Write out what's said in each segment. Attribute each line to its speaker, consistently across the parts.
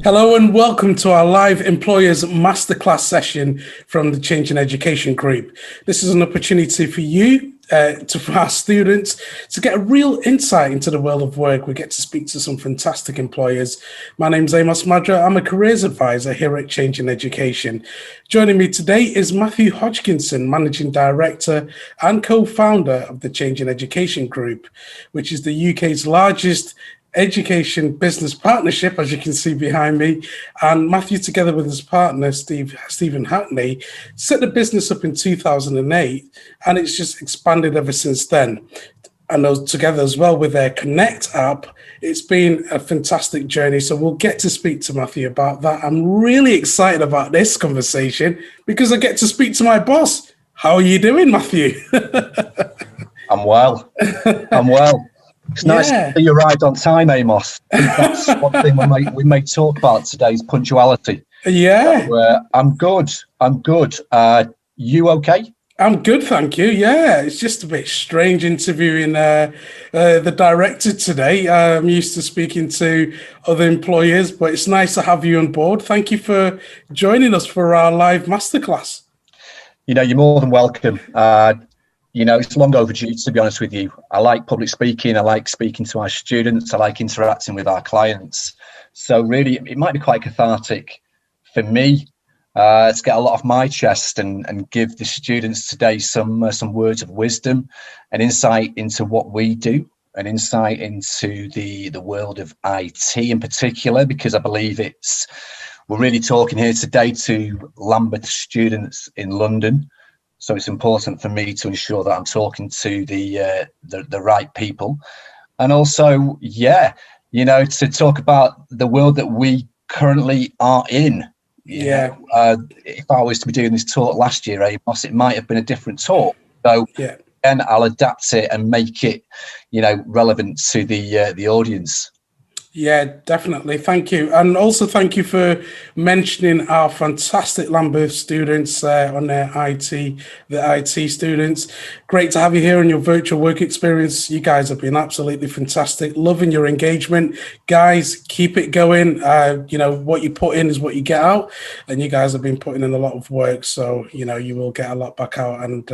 Speaker 1: Hello and welcome to our live Employers Masterclass session from the Change in Education Group. This is an opportunity for you, for our students, to get a real insight into the world of work. We get to speak to some fantastic employers. My name's Amos Madra. I'm a careers advisor here at Change in Education. Joining me today is Matthew Hodgkinson, Managing Director and co-founder of the Change in Education Group, which is the UK's largest education business partnership, as you can see behind me. And Matthew, together with his partner, Stephen Hackney, set the business up in 2008, and it's just expanded ever since then. And those together as well with their Connect app, it's been a fantastic journey. So we'll get to speak to Matthew about that. I'm really excited about this conversation because I get to speak to my boss. How are you doing, Matthew?
Speaker 2: I'm well. It's nice to see you arrived on time, Amos. I think that's one thing we may talk about today is punctuality.
Speaker 1: Yeah.
Speaker 2: So, I'm good. You okay?
Speaker 1: I'm good, thank you. Yeah, it's just a bit strange interviewing the director today. I'm used to speaking to other employers, but it's nice to have you on board. Thank you for joining us for our live masterclass.
Speaker 2: You're more than welcome. It's long overdue, to be honest with you. I like public speaking. I like speaking to our students. I like interacting with our clients. So really, it might be quite cathartic for me to get a lot off my chest and give the students today some words of wisdom and insight into what we do, and insight into the world of IT in particular, because I believe we're really talking here today to Lambeth students in London. So it's important for me to ensure that I'm talking to the right people, and also, to talk about the world that we currently are in. If I was to be doing this talk last year, Amos, it might have been a different talk. So again, I'll adapt it and make it, relevant to the audience.
Speaker 1: Yeah, definitely. Thank you. And also thank you for mentioning our fantastic Lambeth students on their the IT students. Great to have you here on your virtual work experience. You guys have been absolutely fantastic. Loving your engagement. Guys, keep it going. What you put in is what you get out. And you guys have been putting in a lot of work. So, you will get a lot back out. And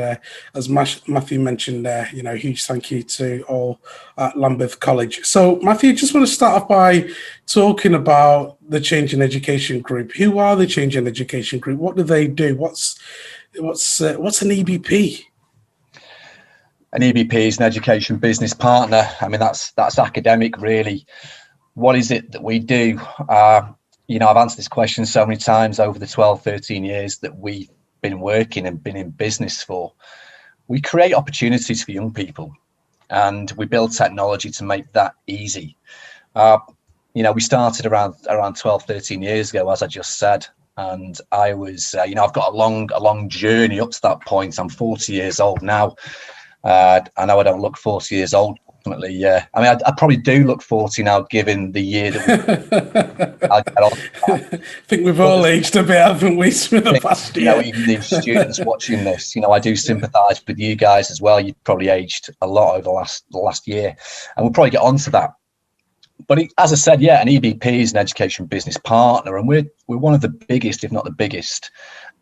Speaker 1: as Matthew mentioned there, huge thank you to all at Lambeth College. So, Matthew, just want to start off by talking about the Change in Education Group. Who are the Change in Education Group? What do they do? What's an EBP?
Speaker 2: An EBP is an education business partner. I mean, that's academic, really. What is it that we do? I've answered this question so many times over the 12, 13 years that we've been working and been in business for. We create opportunities for young people, and we build technology to make that easy. We started around 12, 13 years ago, as I just said, and I was, I've got a long journey up to that point. I'm 40 years old now. I know I don't look 40 years old. Ultimately, I probably do look 40 now, given the year that I'll get on.
Speaker 1: I think we've all aged a bit, haven't we, through the past year?
Speaker 2: Even the students watching this, I do sympathise with you guys as well. You've probably aged a lot over the last year, and we'll probably get onto that. But as I said, an EBP is an education business partner, and we're one of the biggest, if not the biggest,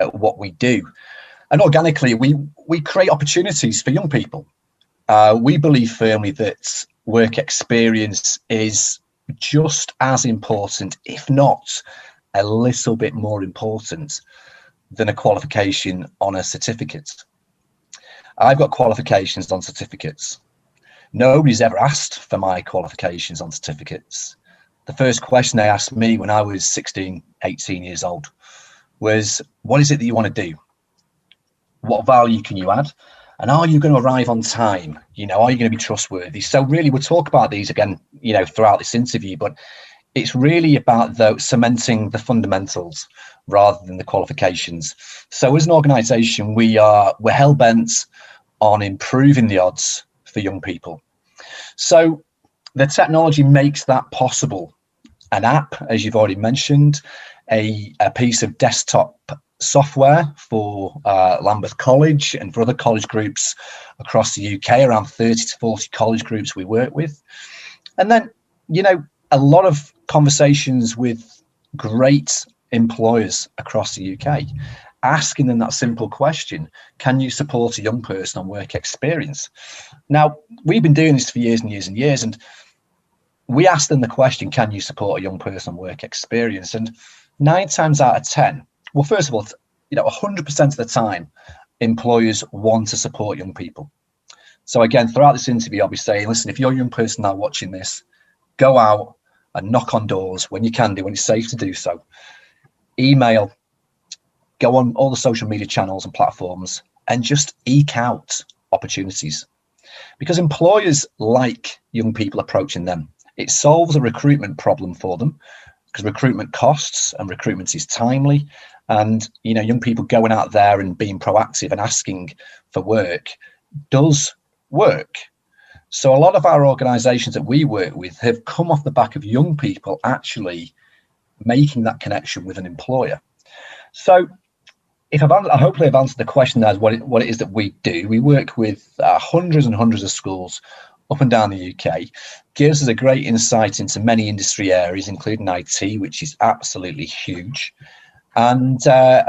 Speaker 2: at what we do. And organically, we create opportunities for young people. We believe firmly that work experience is just as important, if not a little bit more important, than a qualification on a certificate. I've got qualifications on certificates. Nobody's ever asked for my qualifications on certificates. The first question they asked me when I was 16, 18 years old was, what is it that you want to do? What value can you add? And are you going to arrive on time? Are you going to be trustworthy? So really, we'll talk about these again, throughout this interview, but it's really about cementing the fundamentals rather than the qualifications. So as an organization, we're hell-bent on improving the odds for young people. So the technology makes that possible. An app, as you've already mentioned, a piece of desktop software for Lambeth College and for other college groups across the UK, around 30 to 40 college groups we work with. And then, a lot of conversations with great employers across the UK, asking them that simple question: can you support a young person on work experience? Now, we've been doing this for years and years and years, and we ask them the question, can you support a young person on work experience? And 9 times out of 10, well, first of all, 100% of the time, employers want to support young people. So again, throughout this interview, I'll be saying, listen, if you're a young person now watching this, go out and knock on doors when you can do, when it's safe to do so. Email, go on all the social media channels and platforms, and just eke out opportunities. Because employers like young people approaching them. It solves a recruitment problem for them, because recruitment costs and recruitment is timely. And, young people going out there and being proactive and asking for work does work. So a lot of our organizations that we work with have come off the back of young people actually making that connection with an employer. So hopefully I've answered the question as what it is that we do. We work with hundreds and hundreds of schools up and down the UK, gives us a great insight into many industry areas, including IT, which is absolutely huge. And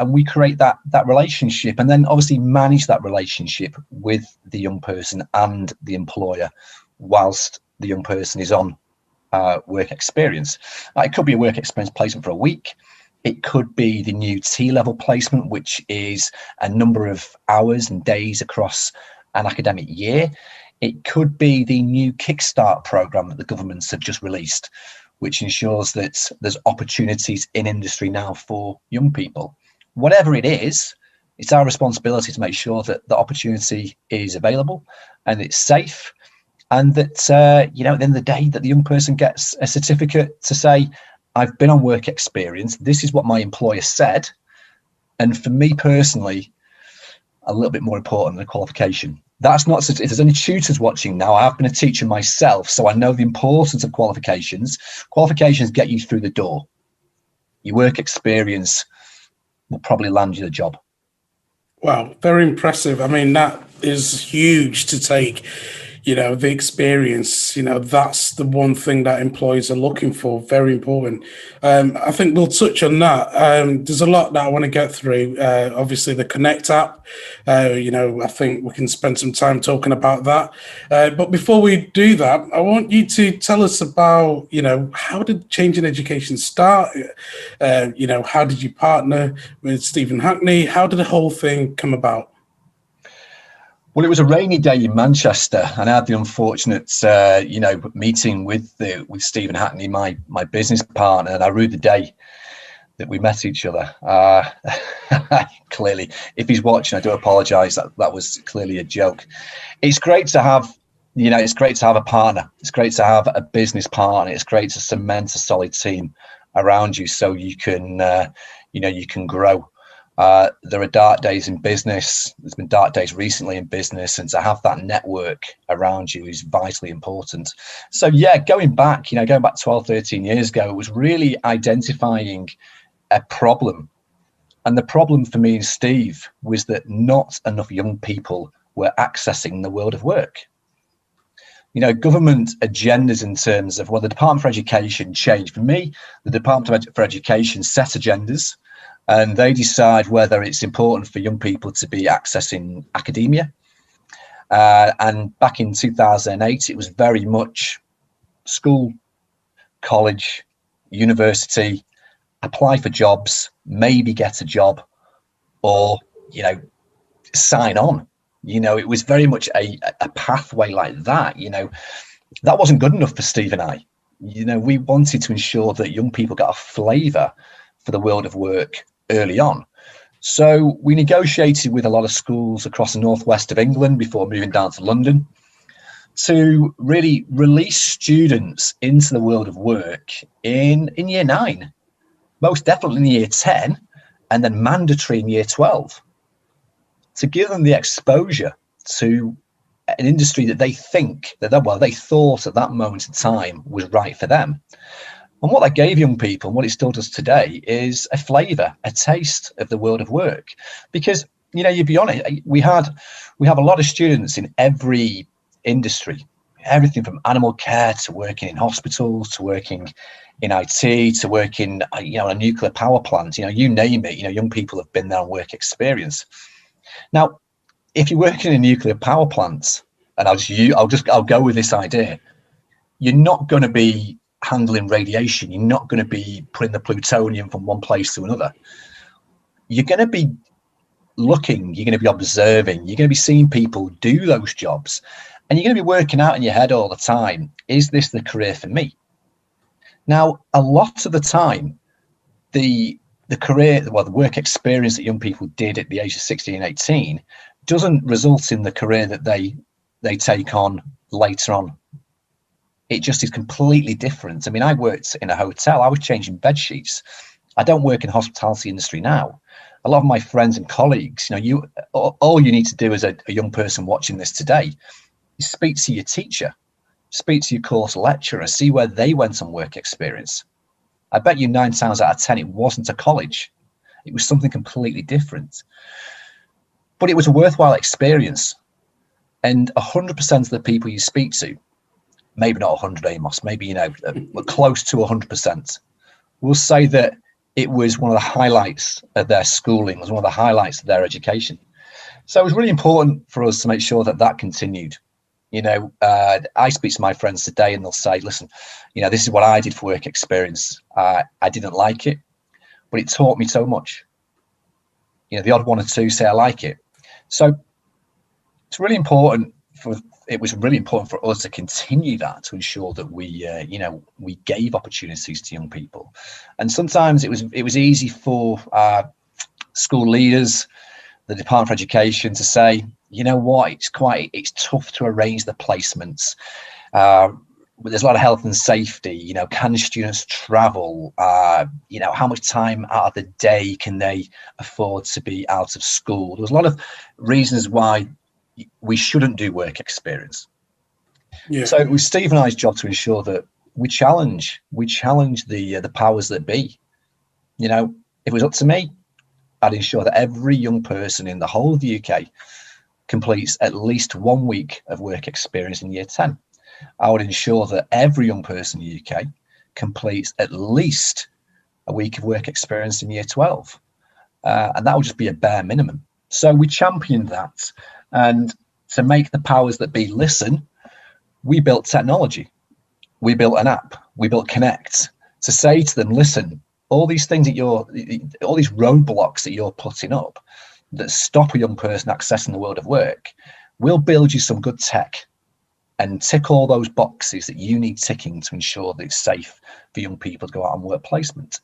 Speaker 2: we create that relationship, and then obviously manage that relationship with the young person and the employer whilst the young person is on work experience. It could be a work experience placement for a week. It could be the new T-level placement, which is a number of hours and days across an academic year. It could be the new Kickstart program that the governments have just released, which ensures that there's opportunities in industry now for young people. Whatever it is, it's our responsibility to make sure that the opportunity is available and it's safe, and that, at the end of the day, that the young person gets a certificate to say, I've been on work experience, this is what my employer said. And for me personally, a little bit more important than a qualification. That's not, if there's any tutors watching now, I've been a teacher myself, so I know the importance of qualifications. Qualifications get you through the door. Your work experience will probably land you the job.
Speaker 1: Wow, very impressive. I mean, that is huge to take, the experience, that's the one thing that employees are looking for. Very important. I think we'll touch on that. There's a lot that I want to get through. Obviously, the Connect app, I think we can spend some time talking about that. But before we do that, I want you to tell us about, how did Change in Education start? How did you partner with Stephen Hackney? How did the whole thing come about?
Speaker 2: Well, it was a rainy day in Manchester, and I had the unfortunate, meeting with Stephen Hackney, my business partner, and I rue the day that we met each other. Clearly, if he's watching, I do apologise. That was clearly a joke. It's great to have, it's great to have a partner. It's great to have a business partner. It's great to cement a solid team around you so you can, you can grow. There are dark days in business. There's been dark days recently in business, and to have that network around you is vitally important. So yeah, going back 12, 13 years ago, it was really identifying a problem. And the problem for me and Steve was that not enough young people were accessing the world of work. Government agendas in terms of, the Department for Education changed. For me, the Department for Education set agendas, and they decide whether it's important for young people to be accessing academia. And back in 2008, it was very much school, college, university, apply for jobs, maybe get a job, or, sign on. It was very much a pathway like that. That wasn't good enough for Steve and I. We wanted to ensure that young people got a flavour for the world of work early on. So we negotiated with a lot of schools across the northwest of England before moving down to London to really release students into the world of work in year 9, most definitely in year 10, and then mandatory in year 12, to give them the exposure to an industry that they thought at that moment in time was right for them. And what that gave young people, and what it still does today, is a flavour, a taste of the world of work. Because, you'd be honest, we have a lot of students in every industry everything from animal care to working in hospitals to working in IT to working, a nuclear power plant. You name it. Young people have been there on work experience. Now, if you're working in nuclear power plants, and I'll go with this idea, you're not going to be handling radiation. You're not going to be putting the plutonium from one place to another. You're going to be looking, you're going to be observing, you're going to be seeing people do those jobs, and you're going to be working out in your head all the time, is this the career for me? Now, a lot of the time, the work experience that young people did at the age of 16 and 18 doesn't result in the career that they take on later on. It just is completely different. I mean, I worked in a hotel. I was changing bed sheets. I don't work in the hospitality industry now. A lot of my friends and colleagues, all you need to do as a young person watching this today is speak to your teacher, speak to your course lecturer, see where they went on work experience. I bet you 9 times out of 10, it wasn't a college. It was something completely different. But it was a worthwhile experience. And 100% of the people you speak to, maybe not 100, Amos, maybe, close to 100%, will say that it was one of the highlights of their schooling, was one of the highlights of their education. So it was really important for us to make sure that continued. I speak to my friends today and they'll say, listen, this is what I did for work experience. I didn't like it, but it taught me so much. The odd one or two say I like it. So it's really important it was really important for us to continue that, to ensure that we gave opportunities to young people. And sometimes it was easy for school leaders, the Department for Education, to say, you know what, it's tough to arrange the placements. There's a lot of health and safety. Can students travel? How much time out of the day can they afford to be out of school? There's a lot of reasons why we shouldn't do work experience. Yeah. So it was Steve and I's job to ensure that we challenge the powers that be. If it was up to me, I'd ensure that every young person in the whole of the UK completes at least 1 week of work experience in year 10. I would ensure that every young person in the UK completes at least a week of work experience in year 12. And that would just be a bare minimum. So we championed that. And to make the powers that be listen, we built technology. We built an app. We built Connect to say to them, listen, all these things all these roadblocks that you're putting up that stop a young person accessing the world of work, we'll build you some good tech and tick all those boxes that you need ticking to ensure that it's safe for young people to go out on work placement.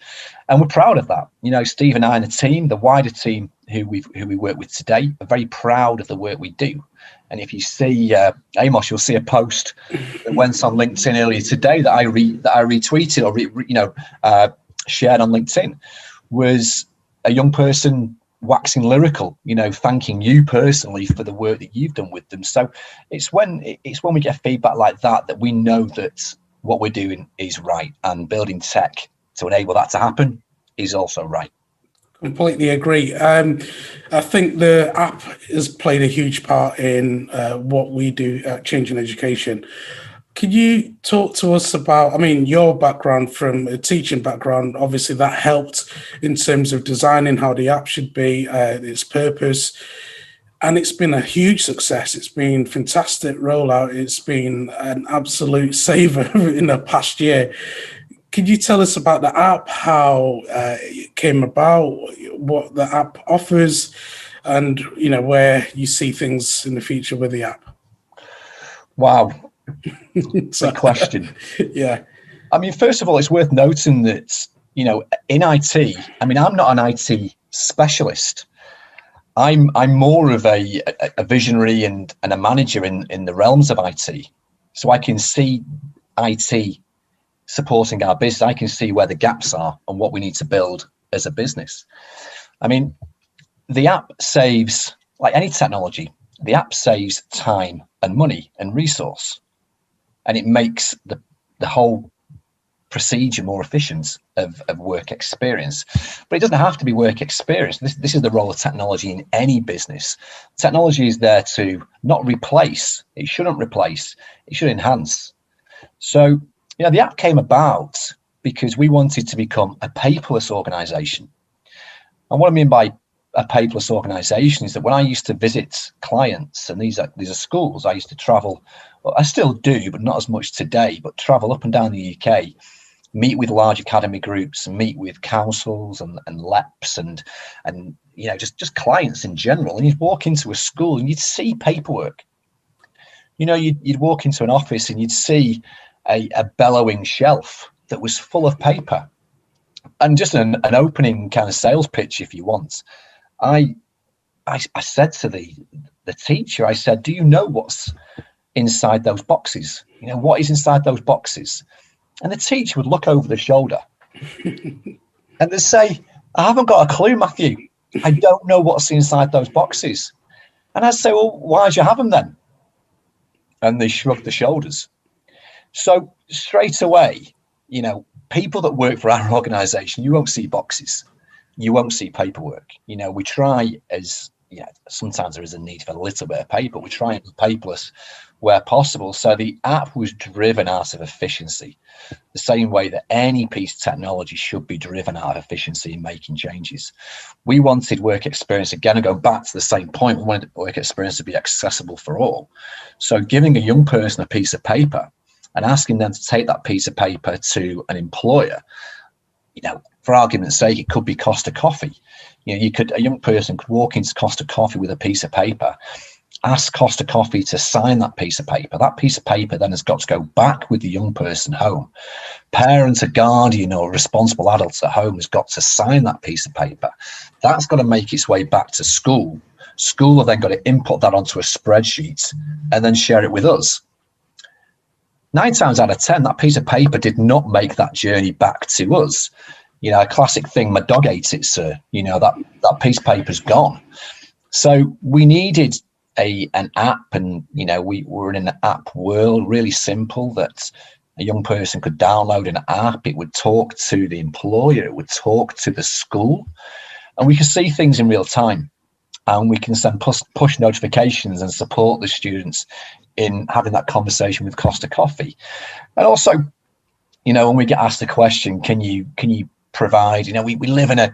Speaker 2: And we're proud of that. Steve and I and the team, the wider team who we work with today, are very proud of the work we do. And if you see, Amos, you'll see a post that went on LinkedIn earlier today that I retweeted or shared on LinkedIn, was a young person waxing lyrical, thanking you personally for the work that you've done with them. So it's when we get feedback like that we know that what we're doing is right, and building tech to enable that to happen is also right.
Speaker 1: Completely agree. I think the app has played a huge part in what we do at Changing Education. Could you talk to us about, your background from a teaching background, obviously that helped in terms of designing how the app should be, its purpose, and it's been a huge success. It's been fantastic rollout. It's been an absolute saver in the past year. Could you tell us about the app, how it came about, what the app offers, and, where you see things in the future with the app?
Speaker 2: Wow. Good question.
Speaker 1: Yeah.
Speaker 2: First of all, it's worth noting that, in IT, I'm not an IT specialist. I'm more of a visionary and a manager in the realms of IT. So I can see IT supporting our business. I can see where the gaps are and what we need to build as a business. The app saves, like any technology, the app saves time and money and resource. And it makes the whole procedure, more efficient of work experience. But it doesn't have to be work experience. This is the role of technology in any business. Technology is there to not replace. It shouldn't replace. It should enhance. So, the app came about because we wanted to become a paperless organization. And what I mean by a paperless organization is that when I used to visit clients, and these are schools, I used to travel, well, I still do, but not as much today, but travel up and down the UK, meet with large academy groups, and meet with councils and LEPs and just clients in general. And you'd walk into a school and you'd see paperwork. You'd walk into an office and you'd see a bellowing shelf that was full of paper. And just an opening kind of sales pitch, if you want, I said to the teacher, I said, do you know what's inside those boxes? What is inside those boxes? And the teacher would look over the shoulder and they'd say, I haven't got a clue, Matthew. I don't know what's inside those boxes. And I'd say, well, why do you have them then? And they shrugged the shoulders. So straight away, people that work for our organization, you won't see boxes. You won't see paperwork. We try sometimes there is a need for a little bit of paper. We try and be paperless where possible. So the app was driven out of efficiency, the same way that any piece of technology should be driven out of efficiency in making changes. We wanted work experience, again, and go back to the same point, we wanted work experience to be accessible for all. So giving a young person a piece of paper and asking them to take that piece of paper to an employer, for argument's sake, it could be Costa Coffee. A young person could walk into Costa Coffee with a piece of paper, ask Costa Coffee to sign that piece of paper. That piece of paper then has got to go back with the young person home. Parent, a guardian, or a responsible adult at home has got to sign that piece of paper. That's got to make its way back to school. School have then got to input that onto a spreadsheet and then share it with us. 9 times out of 10, that piece of paper did not make that journey back to us. A classic thing, my dog ate it, sir. That piece of paper's gone. So we needed an app, and we were in an app world, really simple, that a young person could download an app. It would talk to the employer, it would talk to the school, and we could see things in real time. And we can send push notifications and support the students in having that conversation with Costa Coffee. And also, when we get asked the question, can you provide, we live in an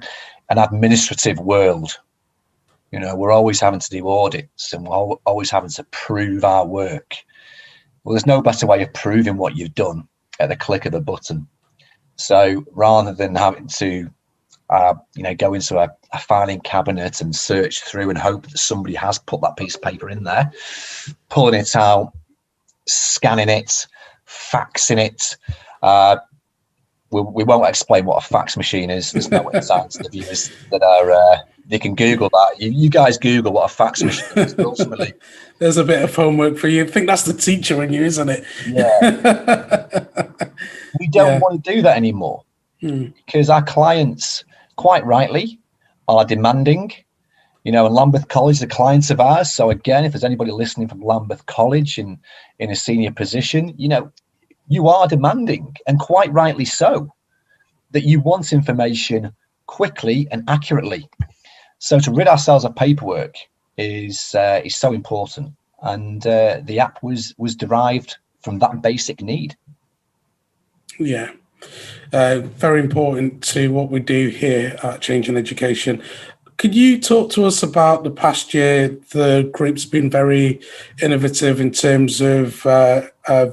Speaker 2: administrative world. We're always having to do audits and we're always having to prove our work. Well, there's no better way of proving what you've done at the click of a button. So rather than having to go into a filing cabinet and search through and hope that somebody has put that piece of paper in there, pulling it out, scanning it, faxing it. We won't explain what a fax machine is. There's no insights to the viewers that are, they can Google that. You guys Google what a fax machine is. Ultimately,
Speaker 1: there's a bit of homework for you. I think that's the teacher in you, isn't it?
Speaker 2: Yeah. We don't want to do that anymore because our clients, quite rightly, are demanding. And Lambeth College is a client of ours. So again, if there's anybody listening from Lambeth College in a senior position, you are demanding, and quite rightly so, that you want information quickly and accurately. So to rid ourselves of paperwork is so important, and the app was derived from that basic need.
Speaker 1: Yeah. Very important to what we do here at Change in Education. Could you talk to us about the past year? The group's been very innovative in terms of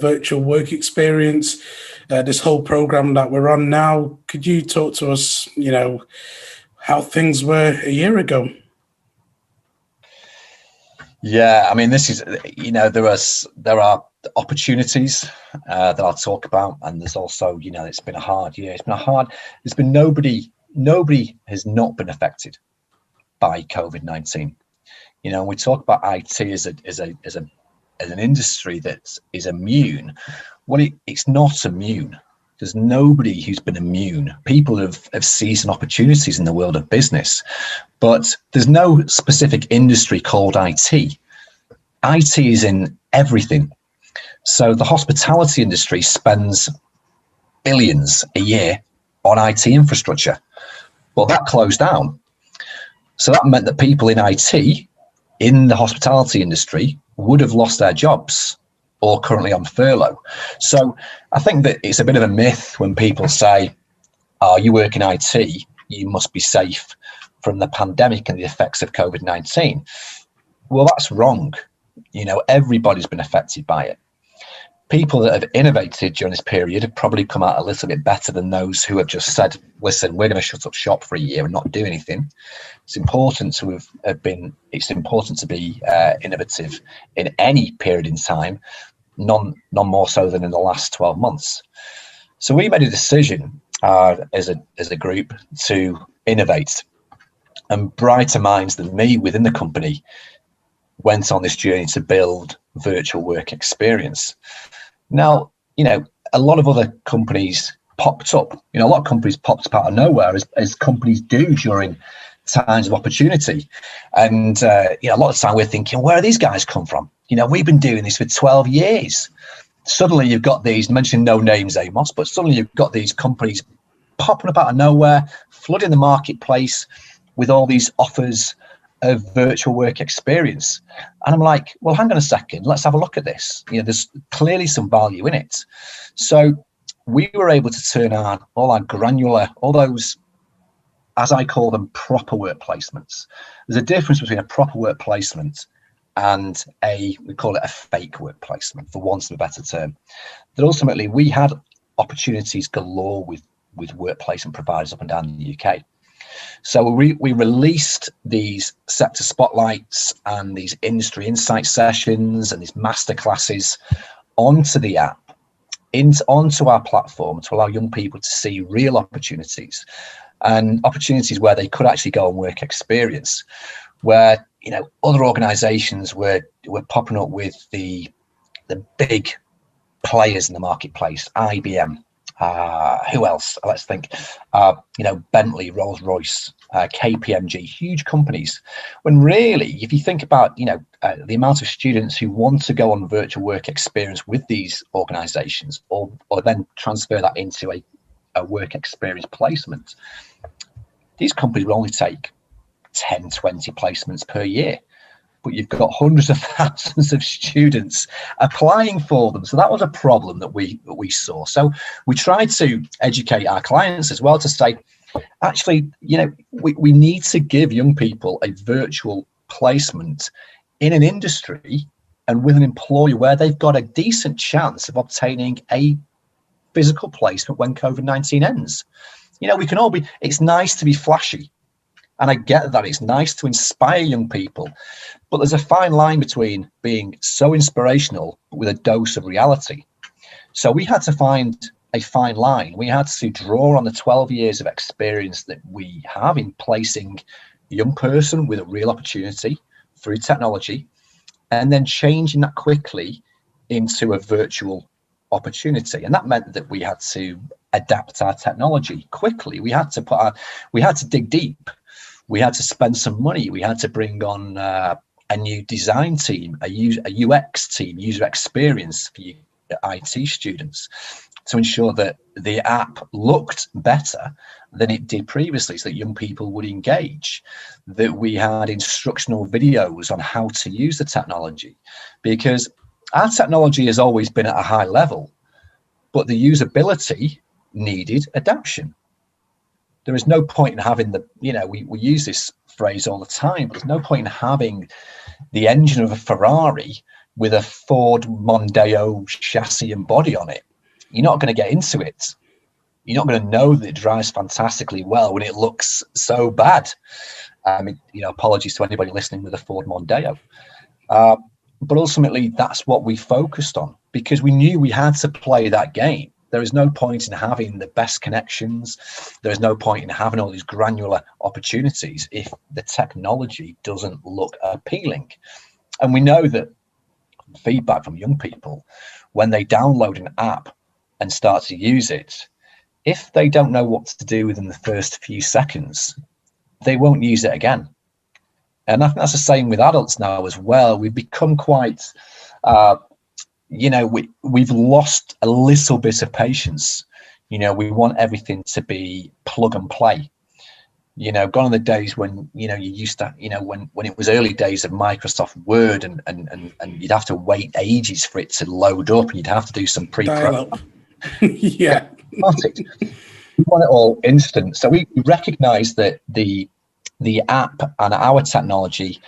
Speaker 1: virtual work experience, this whole program that we're on now. Could you talk to us, how things were a year ago?
Speaker 2: Yeah, this is, there are opportunities that I'll talk about, and there's also, it's been a hard year. There's been nobody has not been affected by COVID-19. We talk about IT as an industry that is immune. Well, it's not immune. There's nobody who's been immune. People have seized opportunities in the world of business, but there's no specific industry called IT. IT is in everything. So the hospitality industry spends billions a year on IT infrastructure. Well, that closed down. So that meant that people in IT, in the hospitality industry, would have lost their jobs or currently on furlough. So I think that it's a bit of a myth when people say, oh, you work in IT, you must be safe from the pandemic and the effects of COVID-19. Well, that's wrong. Everybody's been affected by it. People that have innovated during this period have probably come out a little bit better than those who have just said, listen, we're going to shut up shop for a year and not do anything. It's important to it's important to be innovative in any period in time, none more so than in the last 12 months. So we made a decision as a group to innovate, and brighter minds than me within the company went on this journey to build virtual work experience. Now, a lot of other companies popped up. A lot of companies popped up out of nowhere, as companies do during times of opportunity. And a lot of the time we're thinking, where are these guys come from? We've been doing this for 12 years. Suddenly you've got these, mention no names, Amos, but suddenly you've got these companies popping up out of nowhere, flooding the marketplace with all these offers of virtual work experience. And I'm like, well, hang on a second, let's have a look at this. There's clearly some value in it. So we were able to turn on all those, as I call them, proper work placements. There's a difference between a proper work placement and we call it a fake work placement, for want of a better term. That ultimately we had opportunities galore with work placement providers up and down the UK. So we released these sector spotlights and these industry insight sessions and these masterclasses onto the app, onto our platform, to allow young people to see real opportunities, and opportunities where they could actually go and work experience, where other organizations were popping up with the big players in the marketplace, IBM. Who else? Let's think. Bentley, Rolls-Royce, KPMG, huge companies. When really, if you think about, the amount of students who want to go on virtual work experience with these organizations, or then transfer that into a work experience placement, these companies will only take 10, 20 placements per year. But you've got hundreds of thousands of students applying for them. So that was a problem that we saw. So we tried to educate our clients as well to say, actually, we need to give young people a virtual placement in an industry and with an employer where they've got a decent chance of obtaining a physical placement when COVID-19 ends. We can all it's nice to be flashy. And I get that it's nice to inspire young people, but there's a fine line between being so inspirational with a dose of reality. So we had to find a fine line. We had to draw on the 12 years of experience that we have in placing a young person with a real opportunity through technology, and then changing that quickly into a virtual opportunity. And that meant that we had to adapt our technology quickly. We had to dig deep. We had to spend some money. We had to bring on a new design team, a UX team, user experience for IT students, to ensure that the app looked better than it did previously, so that young people would engage, that we had instructional videos on how to use the technology, because our technology has always been at a high level, but the usability needed adaptation. There is no point in having we use this phrase all the time, but there's no point in having the engine of a Ferrari with a Ford Mondeo chassis and body on it. You're not going to get into it. You're not going to know that it drives fantastically well when it looks so bad. Apologies to anybody listening with a Ford Mondeo. But ultimately, that's what we focused on, because we knew we had to play that game. There is no point in having the best connections. There is no point in having all these granular opportunities if the technology doesn't look appealing. And we know that feedback from young people, when they download an app and start to use it, if they don't know what to do within the first few seconds, they won't use it again. And I think that's the same with adults now as well. We've become quite... we've lost a little bit of patience. We want everything to be plug and play. Gone are the days when, you used to, when it was early days of Microsoft Word and you'd have to wait ages for it to load up and you'd have to do some
Speaker 1: Dial up. Yeah.
Speaker 2: We want it all instant. So we recognize that the app and our technology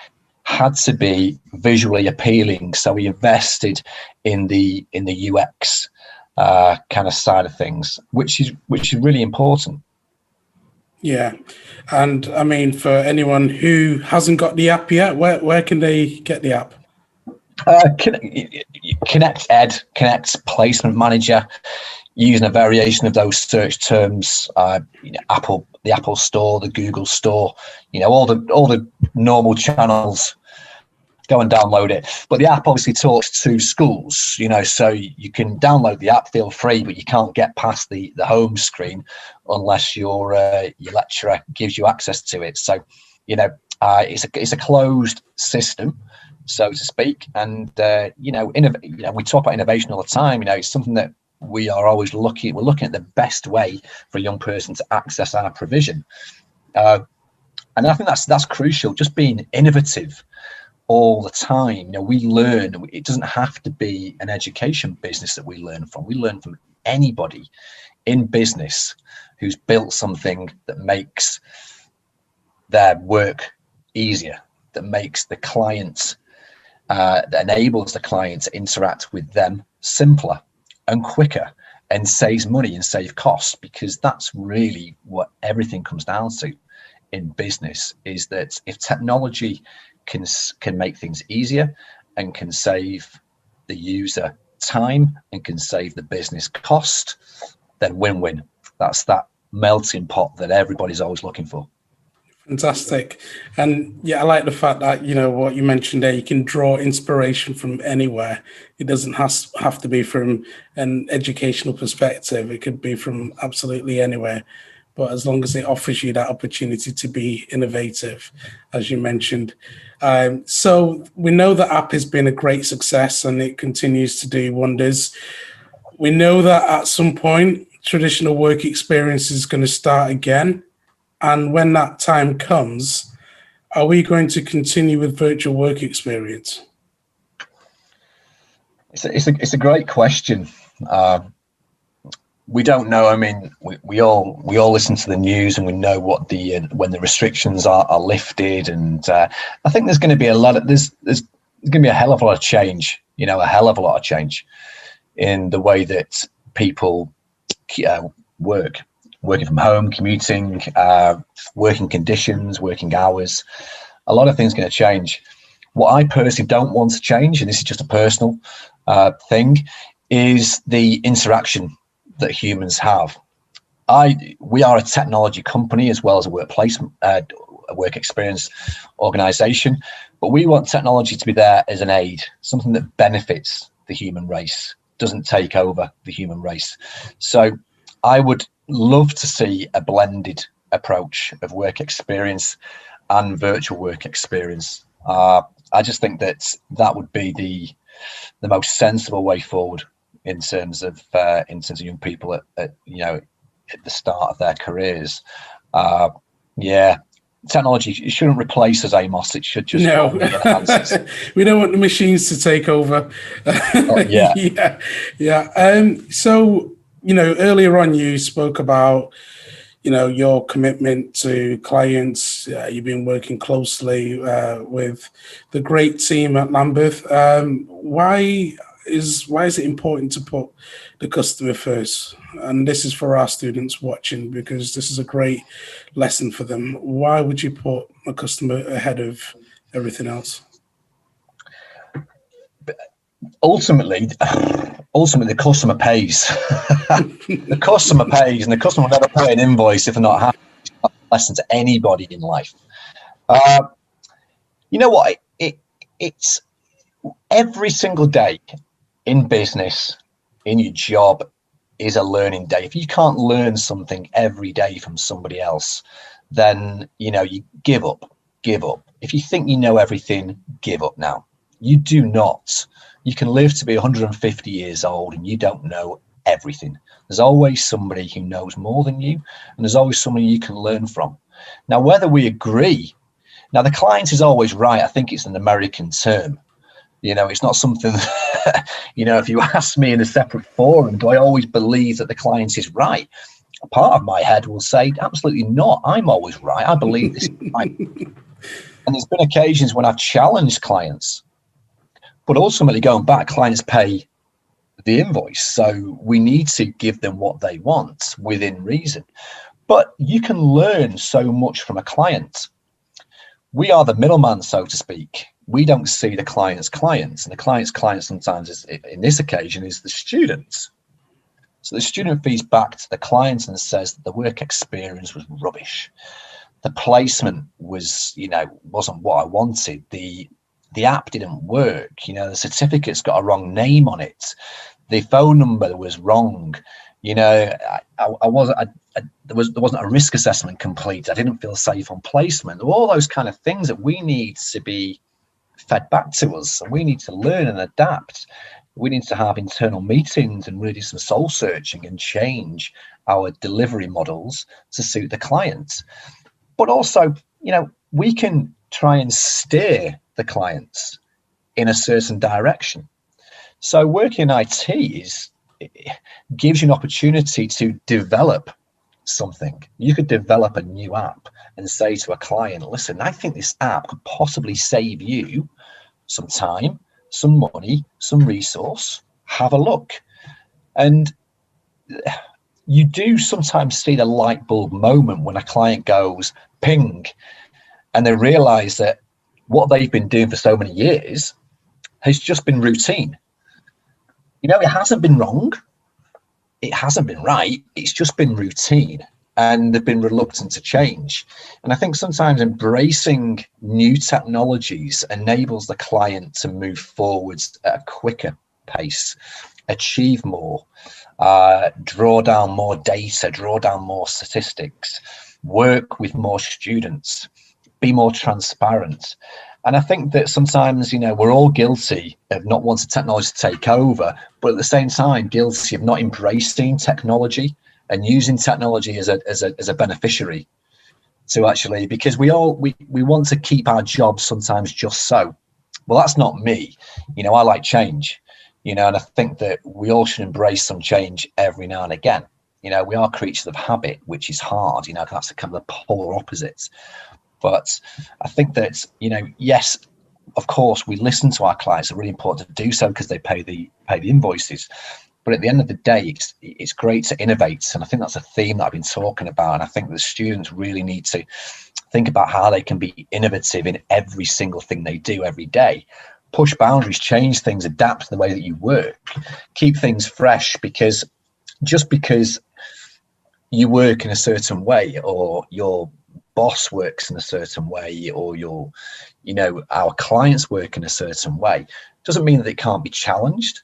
Speaker 2: had to be visually appealing. So we invested in the UX kind of side of things, which is really important.
Speaker 1: Yeah. And I mean, for anyone who hasn't got the app yet, where can they get the app?
Speaker 2: Connect Ed, Connect Placement Manager, using a variation of those search terms. Apple, the Apple Store, the Google Store, all the normal channels. Go and download it. But the app obviously talks to schools, so you can download the app, feel free, but you can't get past the home screen unless your lecturer gives you access to it. So, it's a closed system, so to speak. And we talk about innovation all the time. It's something that we are always looking at the best way for a young person to access our provision. And I think that's crucial, just being innovative all the time. We learn. It doesn't have to be an education business that we learn from. We learn from anybody in business who's built something that makes their work easier, that makes the client, that enables the client to interact with them simpler and quicker and saves money and save costs, because that's really what everything comes down to in business, is that if technology can make things easier and can save the user time and can save the business cost, then win-win. That's that melting pot that everybody's always looking for.
Speaker 1: Fantastic. And yeah, I like the fact that, what you mentioned there, you can draw inspiration from anywhere. It doesn't have to be from an educational perspective. It could be from absolutely anywhere. But as long as it offers you that opportunity to be innovative, as you mentioned. So we know the app has been a great success and it continues to do wonders. We know that at some point, traditional work experience is going to start again. And when that time comes, are we going to continue with virtual work experience?
Speaker 2: It's a great question. We don't know. I mean, we all listen to the news and we know what when the restrictions are lifted, and I think there's going to be there's going to be a hell of a lot of change. A hell of a lot of change in the way that people working from home, commuting, working conditions, working hours. A lot of things are going to change. What I personally don't want to change, and this is just a personal thing, is the interaction that humans have. We are a technology company as well as a work experience organization, but we want technology to be there as an aid, something that benefits the human race, doesn't take over the human race. So I would love to see a blended approach of work experience and virtual work experience. I just think that would be the most sensible way forward in terms of young people at the start of their careers. Technology shouldn't replace us, Amos. It should just enhance us.
Speaker 1: We don't want the machines to take over. So earlier on you spoke about your commitment to clients. You've been working closely with the great team at Lambeth. Why is it important to put the customer first? And this is for our students watching, because this is a great lesson for them. Why would you put a customer ahead of everything else?
Speaker 2: Ultimately, the customer pays. The customer pays, and the customer will never pay an invoice if they're not happy. It's not a lesson to anybody in life. You know what? It's every single day in business, in your job, is a learning day. If you can't learn something every day from somebody else, then you give up. If you think you know everything, give up now. You do not. You can live to be 150 years old and you don't know everything. There's always somebody who knows more than you, and there's always somebody you can learn from. Now, whether we agree, now the client is always right. I think it's an American term. It's not something that, if you ask me in a separate forum, do I always believe that the client is right? A part of my head will say, absolutely not. I'm always right. I believe this is right. And there's been occasions when I've challenged clients, but ultimately going back, clients pay the invoice. So we need to give them what they want within reason. But you can learn so much from a client. We are the middleman, so to speak. We don't see the client's clients, and the client's client sometimes is, in this occasion, is the students. So the student feeds back to the client and says that the work experience was rubbish. The placement was, wasn't what I wanted. The app didn't work. The certificate's got a wrong name on it. The phone number was wrong. There wasn't a risk assessment complete. I didn't feel safe on placement. All those kind of things that we need to be fed back to us, and we need to learn and adapt. We need to have internal meetings and really do some soul searching and change our delivery models to suit the client. But also, we can try and steer the clients in a certain direction. So working in IT gives you an opportunity to develop something. You could develop a new app and say to a client, listen, I think this app could possibly save you some time, some money, some resource. Have a look. And you do sometimes see the light bulb moment when a client goes ping, and they realize that what they've been doing for so many years has just been routine. It hasn't been wrong. It hasn't been right. It's just been routine, and they've been reluctant to change. And I think sometimes embracing new technologies enables the client to move forwards at a quicker pace, achieve more, draw down more data, draw down more statistics, work with more students, be more transparent. And I think that sometimes, we're all guilty of not wanting technology to take over, but at the same time, guilty of not embracing technology and using technology as a beneficiary to actually, because we want to keep our jobs sometimes just so. Well, that's not me. I like change, and I think that we all should embrace some change every now and again. We are creatures of habit, which is hard, that's kind of the polar opposite. But I think that, yes, of course, we listen to our clients. It's really important to do so because they pay the invoices. But at the end of the day, it's great to innovate. And I think that's a theme that I've been talking about. And I think the students really need to think about how they can be innovative in every single thing they do every day. Push boundaries, change things, adapt to the way that you work, keep things fresh, because just because you work in a certain way, or your boss works in a certain way, or our clients work in a certain way, doesn't mean that it can't be challenged.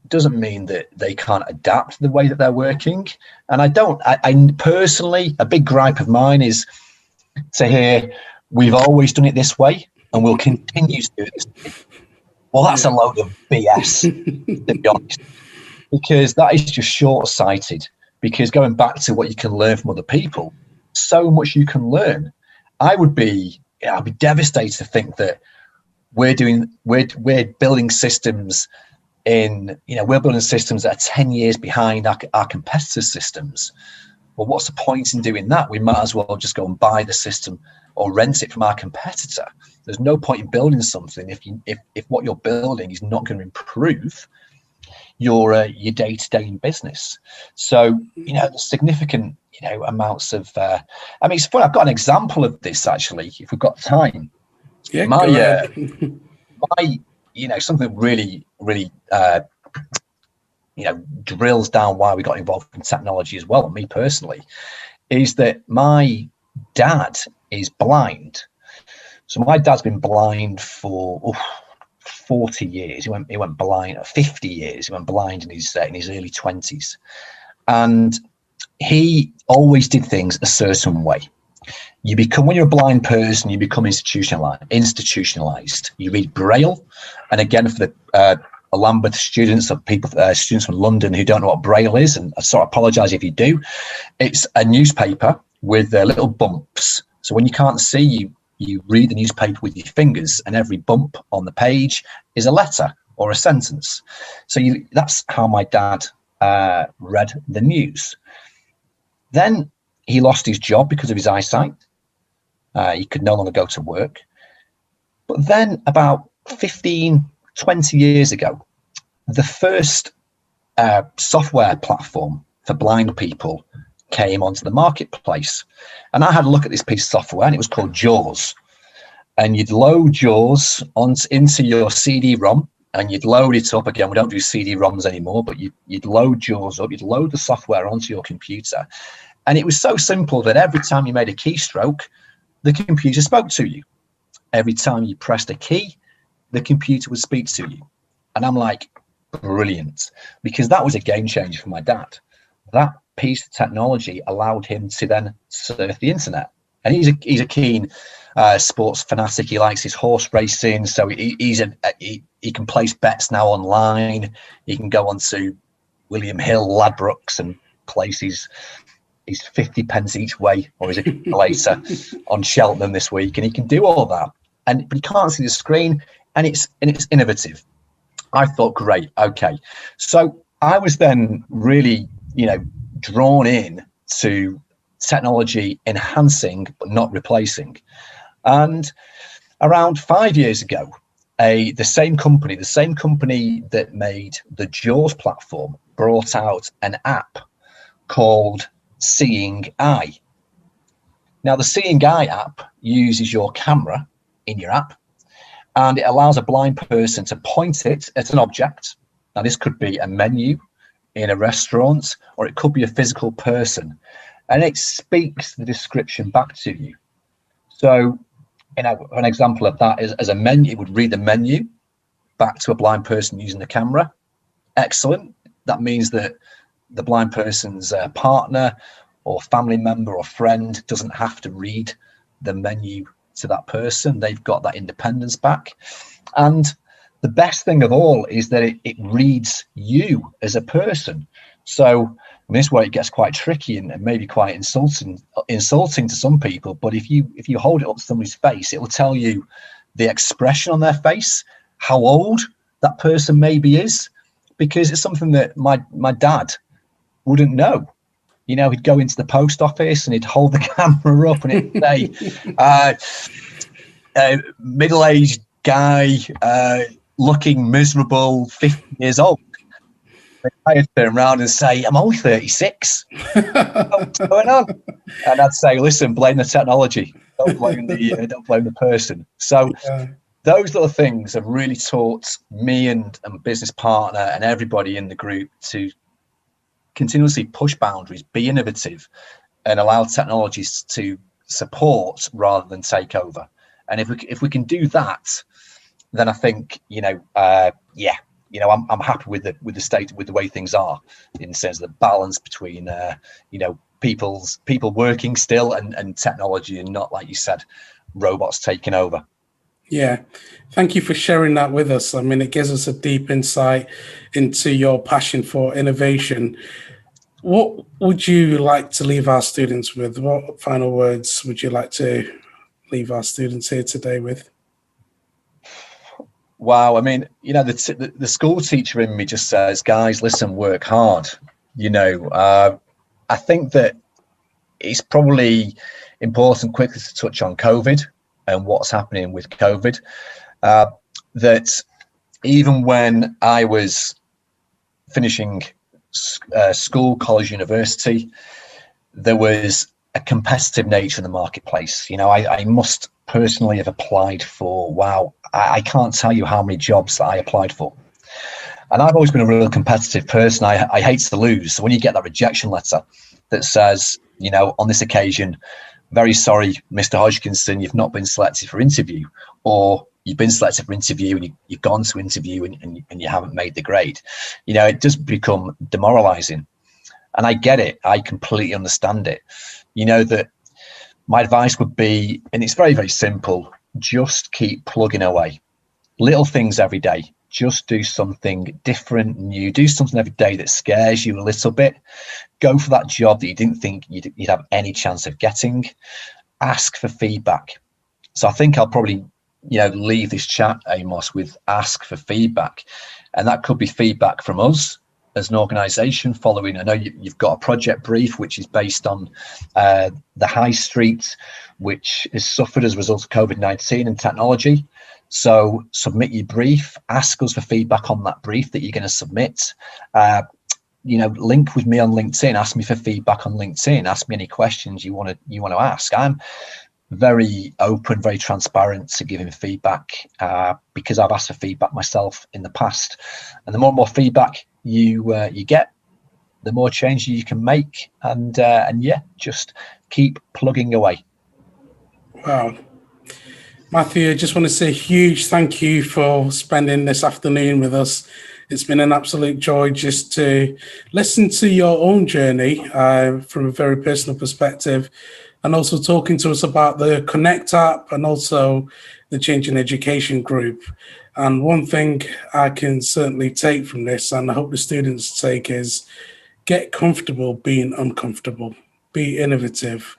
Speaker 2: Doesn't mean that they can't adapt the way that they're working. And I personally, a big gripe of mine is to hear, we've always done it this way and we'll continue to do it this way. Well, that's a load of BS, to be honest, because that is just short-sighted. Because going back to what you can learn from other people, so much you can learn. I'd be devastated to think that we're building systems we're building systems that are 10 years behind our competitors' systems. Well, what's the point in doing that? We might as well just go and buy the system or rent it from our competitor. There's no point in building something if what you're building is not going to improve your day-to-day in business. So, there's significant, amounts of, it's fun. I've got an example of this, actually, if we've got time.
Speaker 1: Yeah,
Speaker 2: something really, really, drills down why we got involved in technology as well, and me personally, is that my dad is blind. So my dad's been blind for 40 years. He went blind 50 years. He went blind in his early 20s, and he always did things a certain way. When you're a blind person, you become institutionalized. You read Braille, and again, for the Lambeth students or students from London who don't know what Braille is, and I sort of apologise if you do. It's a newspaper with little bumps. So when you can't see, you read the newspaper with your fingers, and every bump on the page is a letter or a sentence. So that's how my dad read the news. Then he lost his job because of his eyesight. He could no longer go to work. But then about 15, 20 years ago, the first software platform for blind people came onto the marketplace. And I had a look at this piece of software, and it was called JAWS. And you'd load JAWS into your CD-ROM, and you'd load it up. Again, we don't do CD-ROMs anymore, but you'd load JAWS up, you'd load the software onto your computer. And it was so simple that every time you made a keystroke, the computer spoke to you. Every time you pressed a key, the computer would speak to you. And I'm like, brilliant, because that was a game changer for my dad. That piece of technology allowed him to then surf the internet. And he's a keen sports fanatic. He likes his horse racing, so he can place bets now online. He can go on to William Hill, Ladbrokes, and place his 50 pence each way, or his accumulator on Cheltenham this week, and he can do all that. But he can't see the screen, and it's innovative. I thought, great, okay. So I was then really, drawn in to technology enhancing but not replacing. And around 5 years ago, the same company that made the JAWS platform brought out an app called Seeing Eye. Now, the Seeing Eye app uses your camera in your app, and it allows a blind person to point it at an object. Now, this could be a menu in a restaurant, or it could be a physical person, and it speaks the description back to you. So, an example of that is as a menu, it would read the menu back to a blind person using the camera. Excellent. That means that the blind person's partner or family member or friend doesn't have to read the menu to that person. They've got that independence back. And the best thing of all is that it reads you as a person. So this is where it gets quite tricky and maybe quite insulting to some people. But if you hold it up to somebody's face, it will tell you the expression on their face, how old that person maybe is, because it's something that my dad wouldn't know. He'd go into the post office and he'd hold the camera up and it'd say, middle-aged guy, looking miserable, 50 years old. I'd turn around and say, I'm only 36. What's going on? And I'd say, listen, blame the technology. Don't blame the person. So those little things have really taught me and business partner and everybody in the group to continuously push boundaries, be innovative, and allow technologies to support rather than take over. And if we can do that, then I think I'm happy with the state, with the way things are, in the sense of the balance between people working still and technology, and not, like you said, robots taking over.
Speaker 1: Yeah, thank you for sharing that with us. I mean, it gives us a deep insight into your passion for innovation. What would you like to leave our students with? What final words would you like to leave our students here today with?
Speaker 2: Wow, I mean, the school teacher in me just says, guys, listen, work hard. I think that it's probably important quickly to touch on COVID and what's happening with COVID. That even when I was finishing school, college, university, there was a competitive nature in the marketplace. I must personally have applied for, I can't tell you how many jobs that I applied for. And I've always been a real competitive person. I hate to lose. So when you get that rejection letter that says, on this occasion, very sorry, Mr. Hodgkinson, you've not been selected for interview, or you've been selected for interview and you've gone to interview and you haven't made the grade, it does become demoralizing. And I get it. I completely understand it. That my advice would be, and it's very, very simple, just keep plugging away. Little things every day. just do something different, new, do something every day that scares you a little bit. Go for that job that you didn't think you'd have any chance of getting. Ask for feedback. So I think I'll probably, leave this chat, Amos, with ask for feedback. And that could be feedback from us as an organisation following. I know you've got a project brief, which is based on the high street, which has suffered as a result of COVID-19 and technology. So submit your brief, ask us for feedback on that brief that you're going to submit. Link with me on LinkedIn, ask me for feedback on LinkedIn, ask me any questions you want to ask. I'm very open, very transparent to giving feedback because I've asked for feedback myself in the past. And the more feedback you get, the more change you can make. And just keep plugging away.
Speaker 1: Wow. Matthew, I just want to say a huge thank you for spending this afternoon with us. It's been an absolute joy just to listen to your own journey from a very personal perspective, and also talking to us about the Connect app and also the Change in Education group. And one thing I can certainly take from this, and I hope the students take, is get comfortable being uncomfortable, be innovative,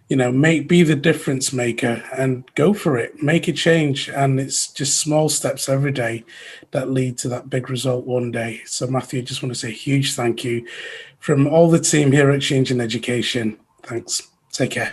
Speaker 1: be the difference maker and go for it, make a change. And it's just small steps every day that lead to that big result one day. So Matthew, I just want to say a huge thank you from all the team here at Change in Education. Thanks. Take care.